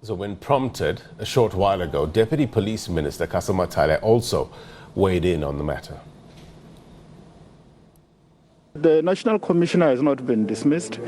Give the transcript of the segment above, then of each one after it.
So when prompted a short while ago, Deputy Police Minister Kasama Tale also weighed in on the matter. The National Commissioner has not been dismissed.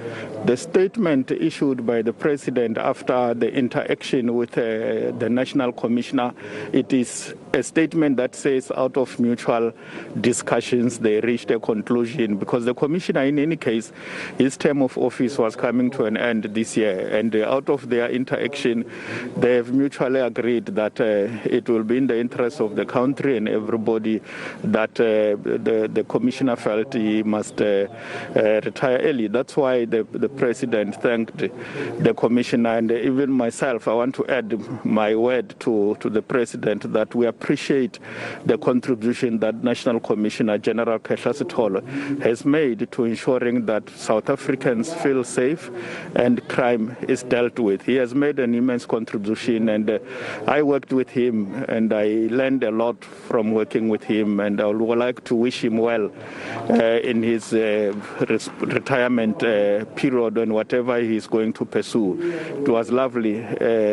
The statement issued by the President after the interaction with the National Commissioner, it is a statement that says out of mutual discussions they reached a conclusion, because the Commissioner, in any case, his term of office was coming to an end this year, and out of their interaction they have mutually agreed that it will be in the interest of the country and everybody that the Commissioner felt he must retire early. That's why the President thanked the Commissioner, and even myself, I want to add my word to the President that we appreciate the contribution that National Commissioner General Khehla Sithole has made to ensuring that South Africans feel safe and crime is dealt with. He has made an immense contribution, and I worked with him and I learned a lot from working with him, and I would like to wish him well in his retirement period and whatever he's going to pursue. It was lovely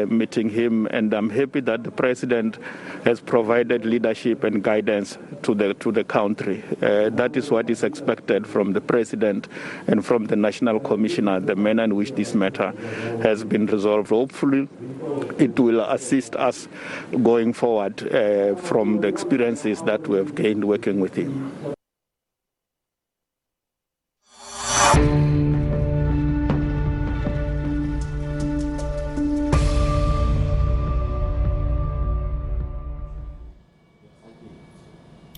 meeting him, and I'm happy that the President has provided leadership and guidance to the country. That is what is expected from the President and from the National Commissioner, the manner in which this matter has been resolved. Hopefully it will assist us going forward from the experiences that we have gained working with him.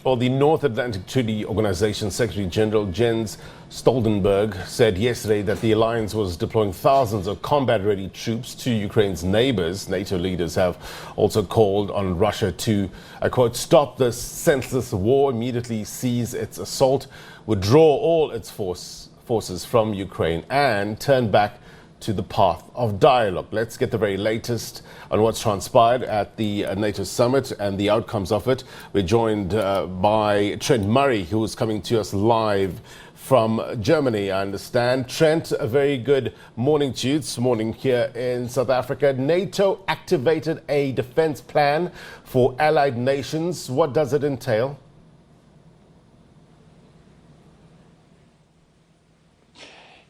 Well, the North Atlantic Treaty Organization Secretary General Jens Stoltenberg said yesterday that the alliance was deploying thousands of combat-ready troops to Ukraine's neighbours. NATO leaders have also called on Russia to, I quote, stop this senseless war, immediately cease its assault, withdraw all its forces from Ukraine and turn back to the path of dialogue. Let's get the very latest on what's transpired at the NATO Summit and the outcomes of it. We're joined by Trent Murray, who is coming to us live from Germany, I understand. Trent, a very good morning to you. It's morning here in South Africa. NATO activated a defense plan for allied nations. What does it entail?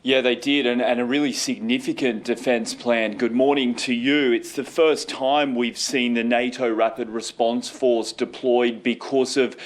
Yeah, they did, and a really significant defence plan. Good morning to you. It's the first time we've seen the NATO Rapid Response Force deployed because of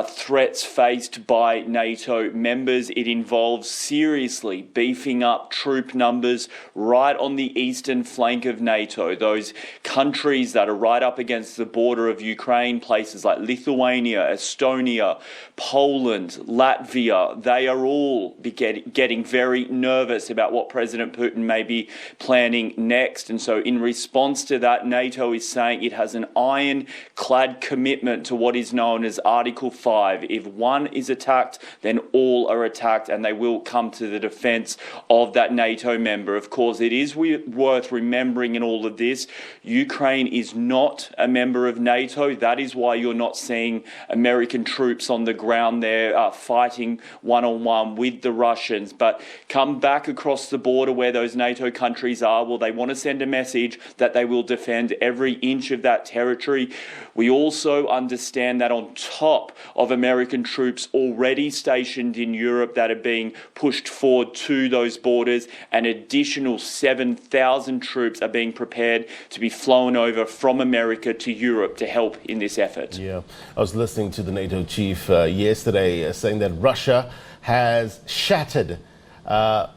threats faced by NATO members. It involves seriously beefing up troop numbers right on the eastern flank of NATO. Those countries that are right up against the border of Ukraine, places like Lithuania, Estonia, Poland, Latvia, they are all getting very nervous about what President Putin may be planning next. And so in response to that, NATO is saying it has an ironclad commitment to what is known as Article 5. If one is attacked, then all are attacked, and they will come to the defence of that NATO member. Of course, it is worth remembering in all of this, Ukraine is not a member of NATO. That is why you're not seeing American troops on the ground there fighting one-on-one with the Russians. But come back across the border where those NATO countries are, well, they want to send a message that they will defend every inch of that territory. We also understand that on top of American troops already stationed in Europe that are being pushed forward to those borders, an additional 7,000 troops are being prepared to be flown over from America to Europe to help in this effort. Yeah, I was listening to the NATO chief yesterday saying that Russia has shattered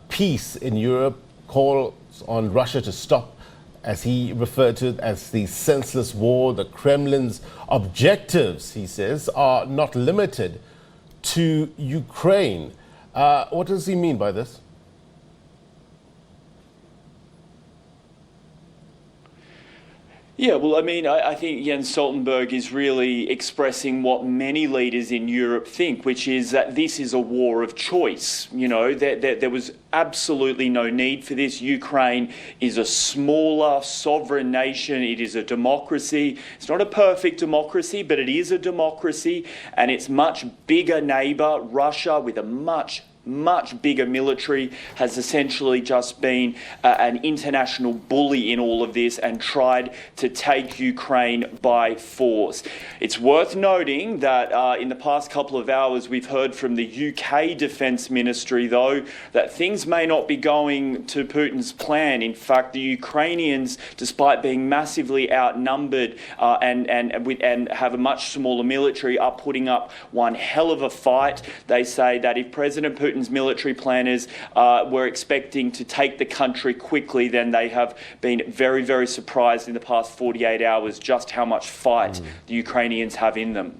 peace in Europe, calls on Russia to stop, as he referred to it, as the senseless war. The Kremlin's objectives, he says, are not limited to Ukraine. What does he mean by this? Yeah, well, I mean, I think Jens Stoltenberg is really expressing what many leaders in Europe think, which is that this is a war of choice. You know, there was absolutely no need for this. Ukraine is a smaller sovereign nation. It is a democracy. It's not a perfect democracy, but it is a democracy, and its much bigger neighbour, Russia, with a much much bigger military, has essentially just been an international bully in all of this and tried to take Ukraine by force. It's worth noting that in the past couple of hours we've heard from the UK Defence Ministry, though, that things may not be going to Putin's plan. In fact, the Ukrainians, despite being massively outnumbered and have a much smaller military, are putting up one hell of a fight. They say that if President Putin's military planners were expecting to take the country quickly, then they have been very, very surprised in the past 48 hours just how much fight the Ukrainians have in them.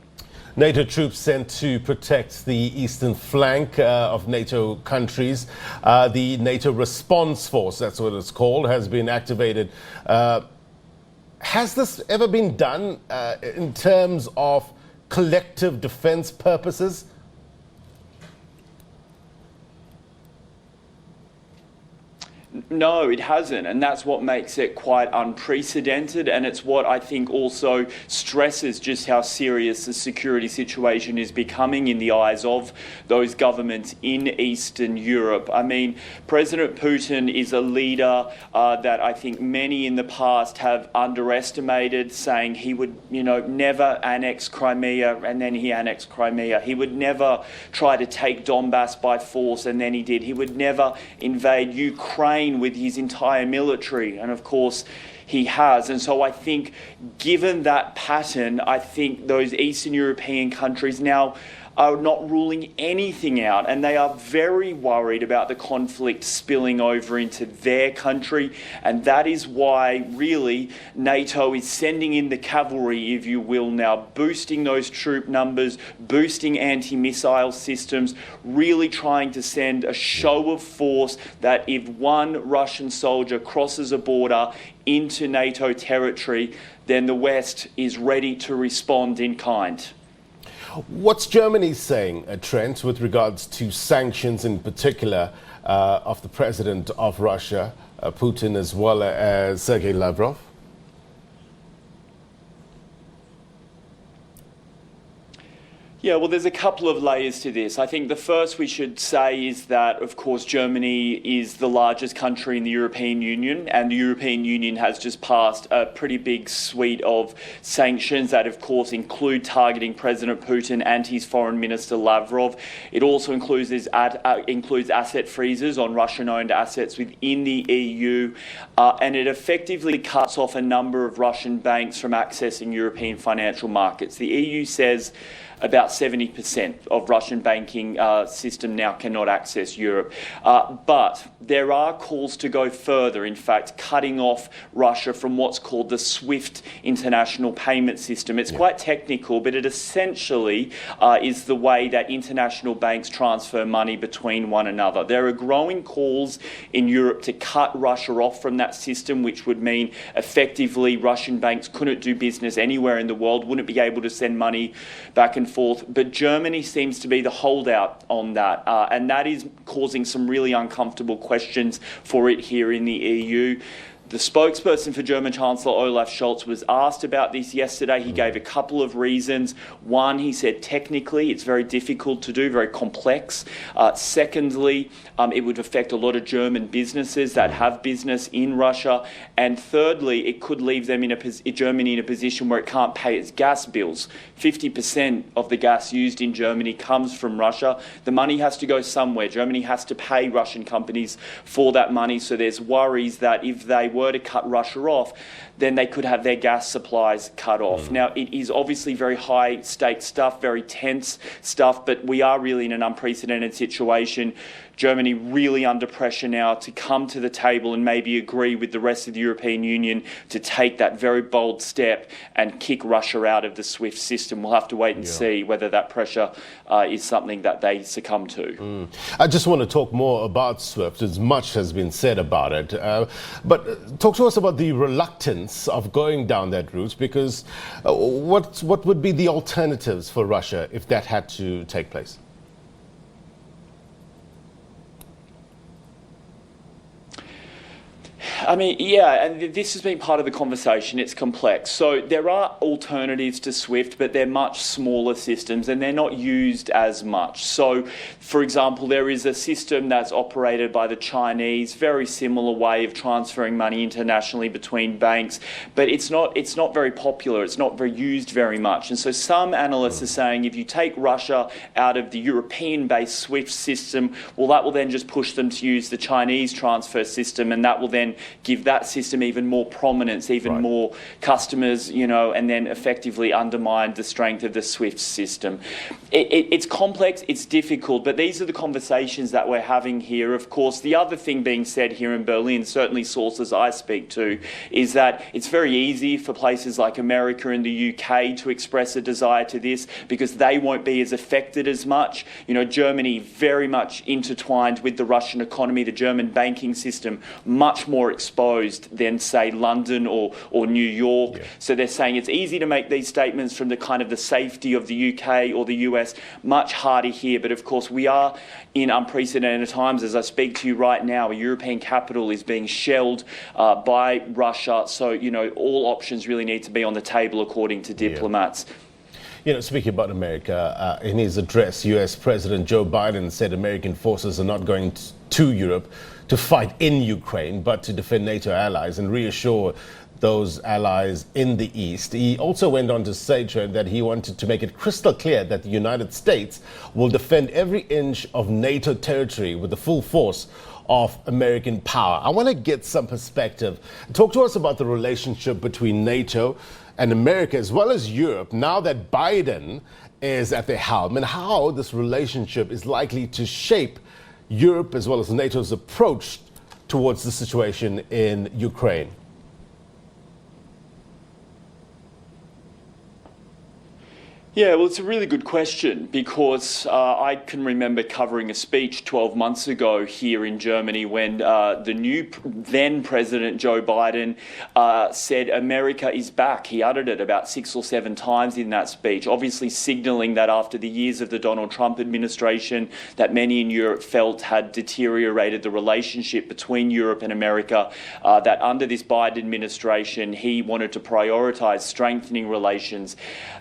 NATO troops sent to protect the eastern flank of NATO countries. The NATO Response Force, that's what it's called, has been activated. Has this ever been done in terms of collective defense purposes? No, it hasn't, and that's what makes it quite unprecedented, and it's what I think also stresses just how serious the security situation is becoming in the eyes of those governments in Eastern Europe. I mean, President Putin is a leader that I think many in the past have underestimated, saying he would, never annex Crimea, and then he annexed Crimea. He would never try to take Donbass by force, and then he did. He would never invade Ukraine with his entire military, and of course he has. And so I think, given that pattern, I think those Eastern European countries now are not ruling anything out, and they are very worried about the conflict spilling over into their country, and that is why really NATO is sending in the cavalry, if you will, now, boosting those troop numbers, boosting anti-missile systems, really trying to send a show of force that if one Russian soldier crosses a border into NATO territory, then the West is ready to respond in kind. What's Germany saying, Trent, with regards to sanctions in particular of the president of Russia, Putin, as well as Sergei Lavrov? Yeah, well, there's a couple of layers to this. I think the first we should say is that, of course, Germany is the largest country in the European Union, and the European Union has just passed a pretty big suite of sanctions that, of course, include targeting President Putin and his Foreign Minister Lavrov. It also includes asset freezes on Russian-owned assets within the EU, and it effectively cuts off a number of Russian banks from accessing European financial markets. The EU says about 70% of Russian banking system now cannot access Europe. But there are calls to go further, in fact, cutting off Russia from what's called the SWIFT international payment system. It's quite technical, but it essentially is the way that international banks transfer money between one another. There are growing calls in Europe to cut Russia off from that system, which would mean effectively Russian banks couldn't do business anywhere in the world, wouldn't be able to send money back and forth. But Germany seems to be the holdout on that, and that is causing some really uncomfortable questions for it here in the EU. The spokesperson for German Chancellor Olaf Scholz was asked about this yesterday. He gave a couple of reasons. One, he said technically it's very difficult to do, very complex. Secondly, it would affect a lot of German businesses that have business in Russia. And thirdly, it could leave them Germany in a position where it can't pay its gas bills. 50% of the gas used in Germany comes from Russia. The money has to go somewhere. Germany has to pay Russian companies for that money. So there's worries that if they were to cut Russia off, then they could have their gas supplies cut off. Now, it is obviously very high-stakes stuff, very tense stuff, but we are really in an unprecedented situation. Germany really under pressure now to come to the table and maybe agree with the rest of the European Union to take that very bold step and kick Russia out of the SWIFT system. We'll have to wait and see whether that pressure is something that they succumb to. I just want to talk more about SWIFT, as much has been said about it. But talk to us about the reluctance of going down that route, because what would be the alternatives for Russia if that had to take place? I mean, yeah, and this has been part of the conversation. It's complex. So there are alternatives to SWIFT, but they're much smaller systems and they're not used as much. So, for example, there is a system that's operated by the Chinese, very similar way of transferring money internationally between banks, but it's not very popular. It's not very used very much. And so some analysts are saying if you take Russia out of the European-based SWIFT system, well, that will then just push them to use the Chinese transfer system, and that will then give that system even more prominence, even more customers, you know, and then effectively undermine the strength of the SWIFT system. It's complex, it's difficult, but these are the conversations that we're having here. Of course, the other thing being said here in Berlin, certainly sources I speak to, is that it's very easy for places like America and the UK to express a desire to this because they won't be as affected as much. You know, Germany very much intertwined with the Russian economy, the German banking system much more exposed than, say, London or New York. Yeah. So they're saying it's easy to make these statements from the kind of the safety of the UK or the US, much harder here. But of course, we are in unprecedented times. As I speak to you right now, a European capital is being shelled by Russia. So, you know, all options really need to be on the table, according to diplomats. Yeah. You know, speaking about America, in his address, US President Joe Biden said American forces are not going to Europe to fight in Ukraine, but to defend NATO allies and reassure those allies in the East. He also went on to say, Trent, that he wanted to make it crystal clear that the United States will defend every inch of NATO territory with the full force of American power. I want to get some perspective. Talk to us about the relationship between NATO and America, as well as Europe, now that Biden is at the helm, and how this relationship is likely to shape Europe as well as NATO's approach towards the situation in Ukraine. Yeah, well, it's a really good question because I can remember covering a speech 12 months ago here in Germany when the new then President Joe Biden said America is back. He uttered it about 6 or 7 times in that speech, obviously signalling that after the years of the Donald Trump administration that many in Europe felt had deteriorated the relationship between Europe and America, that under this Biden administration he wanted to prioritise strengthening relations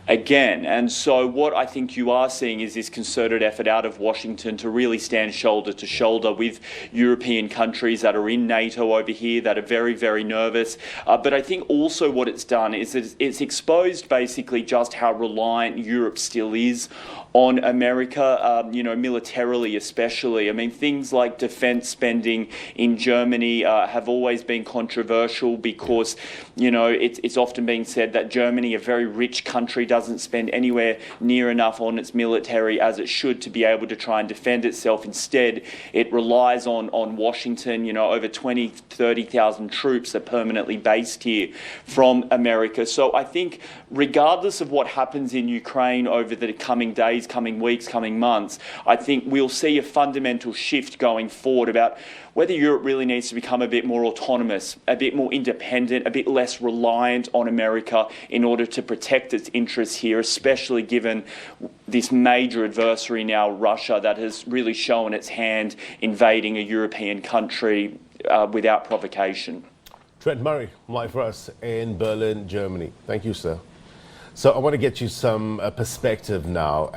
again. And so what I think you are seeing is this concerted effort out of Washington to really stand shoulder to shoulder with European countries that are in NATO over here that are very, very nervous. But I think also what it's done is it's exposed basically just how reliant Europe still is on America, you know, militarily especially. I mean, things like defence spending in Germany have always been controversial because, you know, it's often been said that Germany, a very rich country, doesn't spend anywhere near enough on its military as it should to be able to try and defend itself. Instead, it relies on Washington. You know, over 30,000 troops are permanently based here from America. So I think regardless of what happens in Ukraine over the coming days, coming weeks, coming months, I think we'll see a fundamental shift going forward about whether Europe really needs to become a bit more autonomous, a bit more independent, a bit less reliant on America in order to protect its interests here, especially given this major adversary now, Russia, that has really shown its hand invading a European country without provocation. Trent Murray, live for us in Berlin, Germany. Thank you, sir. So I want to get you some perspective now.